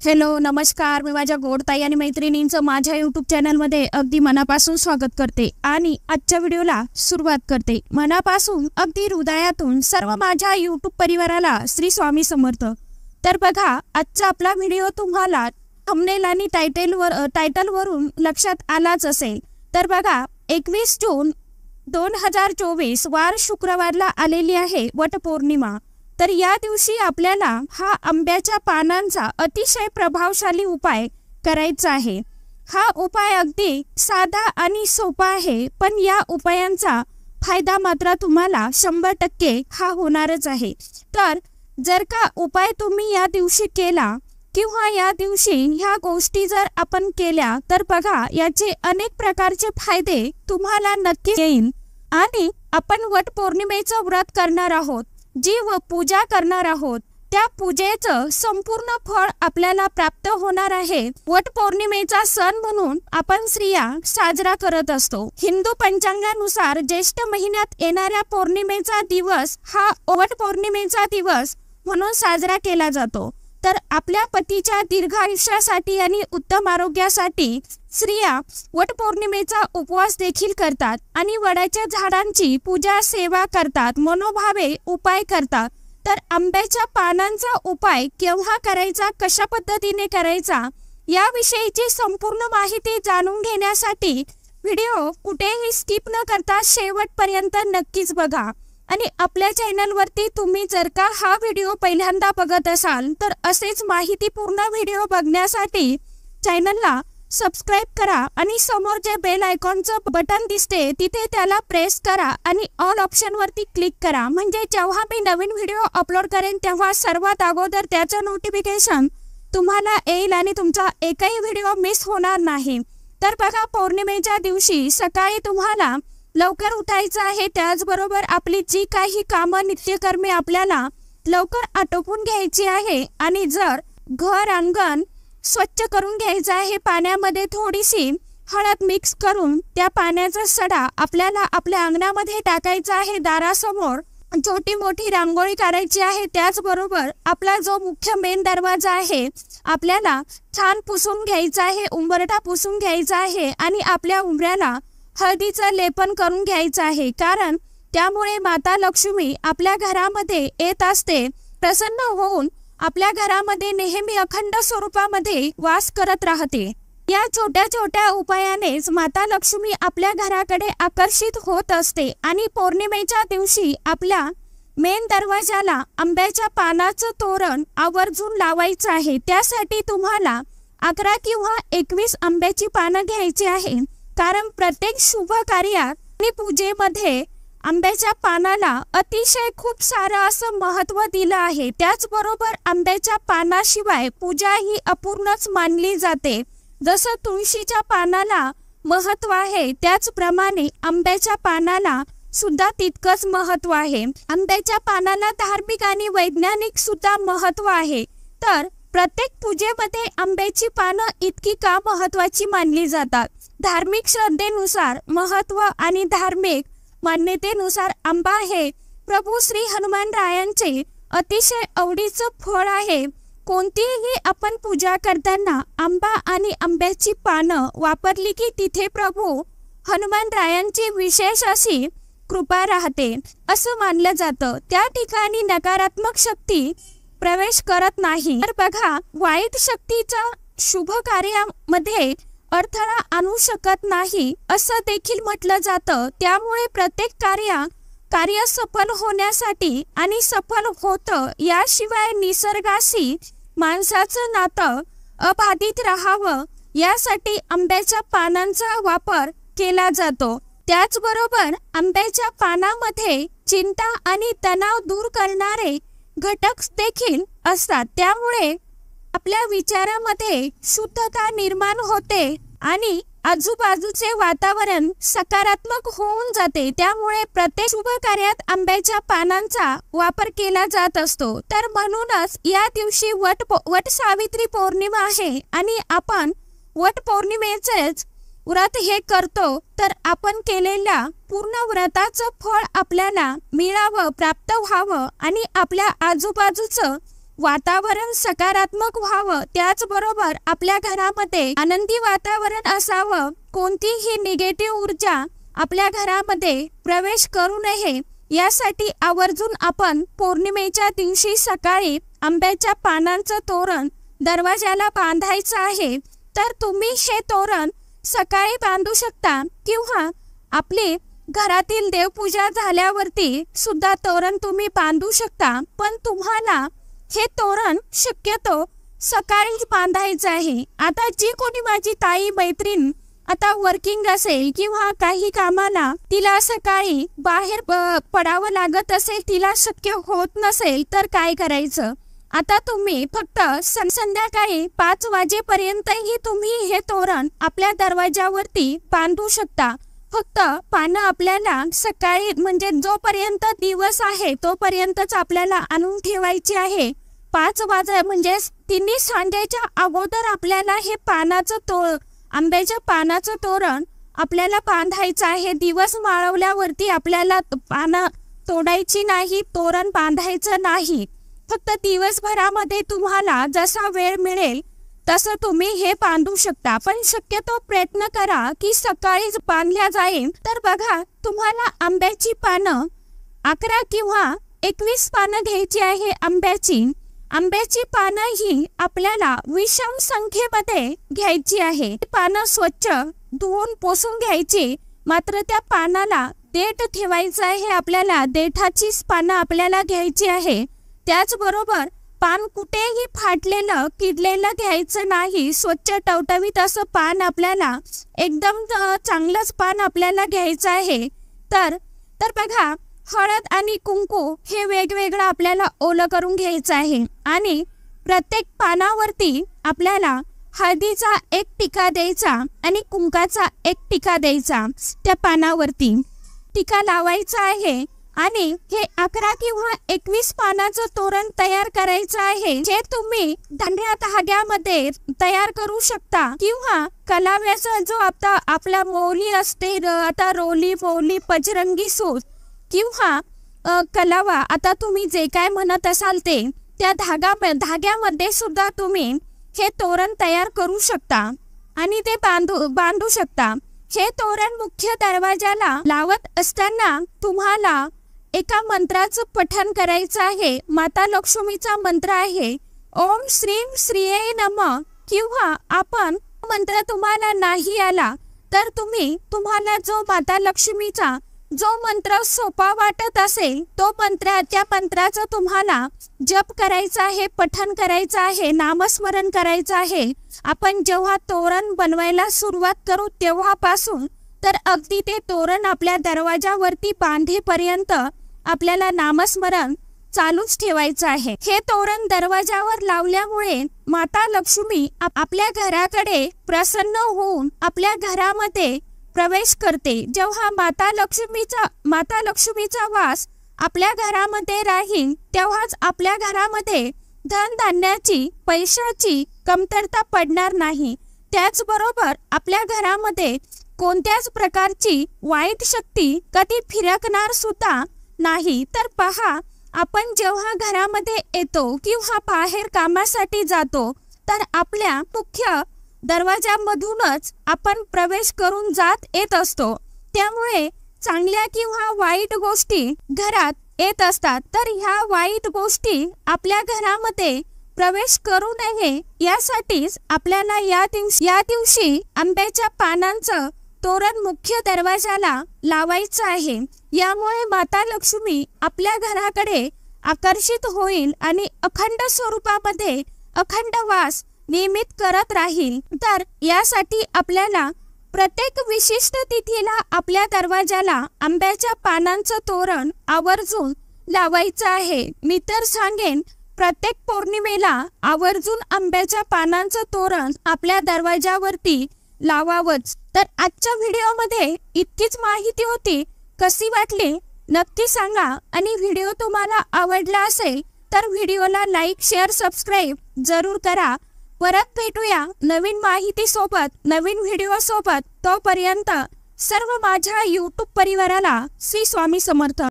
Hello नमस्कार, मी माझ्या गोडताई आणि मैत्रिणींचं माझ्या यूट्यूब चॅनलमध्ये अगदी मनापासून स्वागत करते आणि आजच्या व्हिडिओला सुरुवात करते। मनापासून अगदी हृदयातून सर्व माझ्या यूट्यूब परिवाराला श्री स्वामी समर्थ। तर बघा, आजचा आपला व्हिडिओ तुम्हाला थंबनेल आणि टायटलवरून लक्षात आलाच असेल। तर बघा, 21 जून 2024 वार शुक्रवारला आलेली आहे वटपौर्णिमा। तर या दिवशी आपल्याला हा आंब्याच्या पानांचा अतिशय प्रभावशाली उपाय करायचा आहे। हा उपाय अगदी साधा आणि सोपा आहे, पण या उपायांचा फायदा मात्र तुम्हाला 100% हा होणारच आहे। तर जर का उपाय तुम्ही या दिवशी केला किंवा या दिवशी ह्या गोष्टी जर आपण केल्या तर बघा, याचे अनेक प्रकारचे फायदे तुम्हाला नक्की येईल। आणि आपण वटपौर्णिमेचं व्रत करणार आहोत, जी पूजा करणार आहोत, त्या पूजेचं संपूर्ण फळ आपल्याला प्राप्त होणार आहे। वटपौर्णिमेचा सण म्हणून आपण स्त्रिया साजरा करत असतो। हिंदू पंचांगानुसार ज्येष्ठ महिन्यात येणाऱ्या पौर्णिमेचा दिवस हा वटपौर्णिमेचा दिवस म्हणून साजरा केला जातो। तर आपल्या पतीच्या दीर्घायुष्यासाठी आणि उत्तम आरोग्यासाठी स्त्रिया वटपौर्णिमेचा उपवास देखील करतात आणि वडाच्या झाडांची पूजा सेवा करतात, मनोभावे उपाय करतात। तर आंब्याच्या पानांचा उपाय केव्हा करायचा, कशा पद्धतीने करायचा, याविषयीची संपूर्ण माहिती जाणून घेण्यासाठी व्हिडिओ कुठेही स्किप न करता शेवटपर्यंत नक्कीच बघा। आणि आपल्या चॅनलवरती तुम्ही जर का हा व्हिडिओ पहिल्यांदा बघत असाल तर असेच माहितीपूर्ण व्हिडिओ बघण्यासाठी चॅनलला सबस्क्राइब करा आणि समोर जे बेल आयकॉनचं बटन दिसते तिथे त्याला प्रेस करा आणि ऑल ऑप्शनवरती क्लिक करा, म्हणजे जेव्हा मी नवीन व्हिडिओ अपलोड करेन तेव्हा सर्वात अगोदर त्याचं नोटिफिकेशन तुम्हाला येईल आणि तुमचा एकही व्हिडिओ मिस होणार नाही। तर बघा, पौर्णिमेच्या दिवशी सकाळी तुम्हाला लवकर उठायचं आहे, त्याचबरोबर आपली जी काही कामं नित्यकर्मे आपल्याला लवकर आटोपून घ्यायची आहे आणि जर घर अंगण स्वच्छ करून घ्यायचं आहे। पाण्यामध्ये थोडीशी हळद मिक्स करून त्या पाण्याचा सडा आपल्याला आपल्या अंगणामध्ये टाकायचा आहे। दारासमोर छोटी मोठी रांगोळी काढायची आहे। त्याचबरोबर आपला जो मुख्य मेन दरवाजा आहे आपल्याला छान पुसून घ्यायचा आहे, उंबरठा पुसून घ्यायचा आहे आणि आपल्या उंबऱ्याला हळदीचं लेपन करून घ्यायचं आहे, कारण त्यामुळे माता लक्ष्मी आपल्या घरामध्ये येत असते, प्रसन्न होऊन आपल्या घरामध्ये नेहमी अखंड स्वरूपामध्ये वास करत राहते। या छोट्या छोट्या उपायानेच माता लक्ष्मी आपल्या घराकडे आकर्षित होत असते आणि पौर्णिमेच्या दिवशी आपल्या मेन दरवाजाला आंब्याच्या पानाचं तोरण आवर्जून लावायचं आहे। त्यासाठी तुम्हाला 11 किंवा 21 आंब्याची पानं घ्यायची आहे, कारण प्रत्येक शुभ कार्यात आणि पूजेमध्ये आंब्याच्या पानाला अतिशय खूप सारं असं महत्त्व दिलं आहे। त्याचबरोबर आंब्याच्या पानाशिवाय पूजा ही अपूर्णच मानली जाते। जसं तुळशीच्या पानाला महत्त्व आहे, त्याचप्रमाणे आंब्याच्या पानाला सुद्धा तितकंच महत्त्व आहे। आंब्याच्या पानाला धार्मिक आणि वैज्ञानिक सुद्धा महत्त्व आहे। तर प्रत्येक पूजेमध्ये आंब्याची पानं इतकी का महत्त्वाची मानली जातात? धार्मिक श्रद्धेनुसार महत्त्व आणि धार्मिक मान्यतेनुसार आंबा हे प्रभू श्री हनुमान रायांचे अतिशय आवडीचं फळ आहे। कोणतीही आपण पूजा करताना आंबा आणि आंब्याची पानं वापरली की तिथे प्रभू हनुमान रायांची विशेष अशी कृपा राहते असं मानलं जातं। त्या ठिकाणी नकारात्मक शक्ती प्रवेश करत नाही। तर बघा, वाईट शक्तीचा शुभ कार्यामध्ये अडथळा आणू शकत नाही असं देखील म्हटलं जातं। त्यामुळे प्रत्येक कार्य सफल होण्यासाठी आणि सफल होतं, याशिवाय निसर्गाशी माणसाचं नातं अबाधित राहावं यासाठी आंब्याच्या पानांचा वापर केला जातो। त्याचबरोबर आंब्याच्या पानामध्ये चिंता आणि तणाव दूर करणारे घटक देखील असतात, त्यामुळे आपल्या विचारामध्ये शुद्धता निर्माण होते आणि आजूबाजूचे वातावरण सकारात्मक होऊन जाते। त्यामुळे प्रत्येक शुभ कार्यात आंब्याच्या पानांचा वापर केला जात असतो। तर म्हणूनच या दिवशी वट सावित्री पौर्णिमा आहे आणि आपण वट पौर्णिमेचेच व्रत हे करतो। तर आपण केलेल्या पूर्ण व्रताचं फळ आपल्याला मिळावं, प्राप्त व्हावं आणि आपल्या आजूबाजूचं वातावरण सकारात्मक व्हावं, त्याचबरोबर आपल्या घरामध्ये आनंदी वातावरण असावं, कोणतीही निगेटिव्ह ऊर्जा आपल्या घरामध्ये प्रवेश करू नये, यासाठी आवर्जून आपण पौर्णिमेच्या दिवशी सकाळी आंब्याच्या पानांचं तोरण दरवाजाला बांधायचं आहे। तर तुम्ही हे तोरण सकाळी बांधू शकता किंवा आपली घरातील देवपूजा झाल्यावरती सुद्धा तोरण तुम्ही बांधू शकता, पण तुम्हाला हे तोरण शक्यतो सकाळी बांधायचं आहे। आता जी कोणी माझी ताई मैत्रीण आता वर्किंग असेल किंवा काही कामाला तिला सकाळी बाहेर पडावं लागत असेल, तिला शक्य होत नसेल, तर काय करायचं? आता तुम्ही फक्त संध्याकाळी 5 वाजेपर्यंतही तुम्ही हे तोरण आपल्या दरवाजावरती बांधू शकता। फक्त पानं आपल्याला सकाळी म्हणजे जोपर्यंत दिवस आहे तोपर्यंतच आपल्याला आणून ठेवायची आहे। 5 वाजे म्हणजे 3 सांजेच्या अगोदर आपल्याला हे आंब्याच्या पानाचं तोरण आपल्याला बांधायचं आहे। दिवस माळवल्यावरती आपल्याला पानं तोडायची नाही, तोरण बांधायचं नाही। फक्त दिवसभरामध्ये तुम्हाला जसा वेळ मिळेल तसं तुम्ही हे बांधू शकता, पण शक्यतो प्रयत्न करा की सकाळीच बांधल्या जाईल। तर बघा, तुम्हाला आंब्याची पानं 11 किंवा 21 पानं घ्यायची आहे। आंब्याची पानं ही आपल्याला विषम संख्येमध्ये घ्यायची आहे। पानं स्वच्छ धुवून पुसून घ्यायची, मात्र त्या पानाला देठ ठेवायचं आहे। आपल्याला देठाची पानं आपल्याला घ्यायची आहे। त्याचबरोबर पान कुठेही फाटलेलं किडलेलं घ्यायचं नाही, स्वच्छ टवटवीत असं पान आपल्याला एकदम चांगलंच पान आपल्याला घ्यायचं आहे। तर बघा, हळद आणि कुंकू हे वेगवेगळं आपल्याला ओलं करून घ्यायचं आहे आणि प्रत्येक पानावरती आपल्याला हळदीचा 1 टिका द्यायचा आणि कुंकाचा 1 टिका द्यायचा। त्या पानावरती टिका लावायचा आहे आणि हे 11 किंवा 21 पानाचं तोरण तयार करायचं आहे, जे तुम्ही दांड्या धाग्यामध्ये तयार करू शकता किंवा कलाव्याचा जो आता आपला मोली असते, आता रोली मोली पचरंगी सूत किंवा कलावा, आता तुम्ही जे काय म्हणत असाल ते, त्या धाग्यामध्ये सुद्धा तुम्ही हे तोरण तयार करू शकता आणि ते बांधू शकता। हे तोरण मुख्य दरवाजाला लावत असताना तुम्हाला एका मंत्राचं पठण करायचं आहे। माता लक्ष्मीचा मंत्र आहे, ओम श्रीम श्रीये नमः। किंवा आपण मंत्र तुम्हाला नाही आला तर तुम्हाला जो माता लक्ष्मीचा जो मंत्र सोपा वाटत असेल तो त्या मंत्राचा तुम्हाला जप करायचा आहे, पठण करायचं आहे, नामस्मरण करायचं आहे। आपण जेव्हा तोरण बनवायला सुरुवात करू तेव्हापासून तर अगदी ते तोरण आपल्या दरवाजावरती बांधेपर्यंत आपल्याला नामस्मरण चालूच ठेवायचं आहे। हे तोरण दरवाजावर लावल्यामुळे माता लक्ष्मी आपल्या घराकडे प्रसन्न होऊन आपल्या घरामध्ये प्रवेश करते। जेव्हा माता लक्ष्मीचा वास आपल्या घरामध्ये राहील तेव्हाच आपल्या घरामध्ये धनधान्याची, पैशाची कमतरता पडणार नाही। त्याचबरोबर आपल्या घरामध्ये कोणत्याच प्रकारची वाईट शक्ती कधी फिरकणार सुद्धा नाही। तर पहा, आपण जेव्हा घरामध्ये येतो किंवा बाहेर कामासाठी जातो तर आपल्या मुख्य दरवाजामधूनच आपण प्रवेश करून जात येत असतो, त्यामुळे चांगल्या किंवा वाईट गोष्टी घरात येत असतात। तर ह्या वाईट गोष्टी आपल्या घरामध्ये प्रवेश करू नये यासाठीच आपल्याला या दिवशी आंब्याच्या पानांचं तोरण मुख्य दरवाजाला लावायचं आहे। यामुळे माता लक्ष्मी आपल्या घराकडे आकर्षित होईल आणि अखंड स्वरूपामध्ये अखंड वास नियमित करत राहील। तर यासाठी आपल्याला प्रत्येक विशिष्ट तिथीला आपल्या दरवाजाला आंब्याच्या पानांचं तोरण आवर्जून लावायचं आहे। मी तर सांगेन, प्रत्येक पौर्णिमेला आवर्जून आंब्याच्या पानांचं तोरण आपल्या दरवाजावरती लावावंच। तर आजच्या व्हिडिओमध्ये इतकीच माहिती होती। कशी वाटली नक्की सांगा आणि व्हिडिओ तुम्हाला आवडला असेल तर व्हिडिओला लाईक, शेअर, सबस्क्राईब जरूर करा। परत भेटूया नवीन माहिती सोबत, नवीन व्हिडिओ सोबत। तोपर्यंत सर्व माझ्या YouTube परिवाराला श्री स्वामी समर्थ।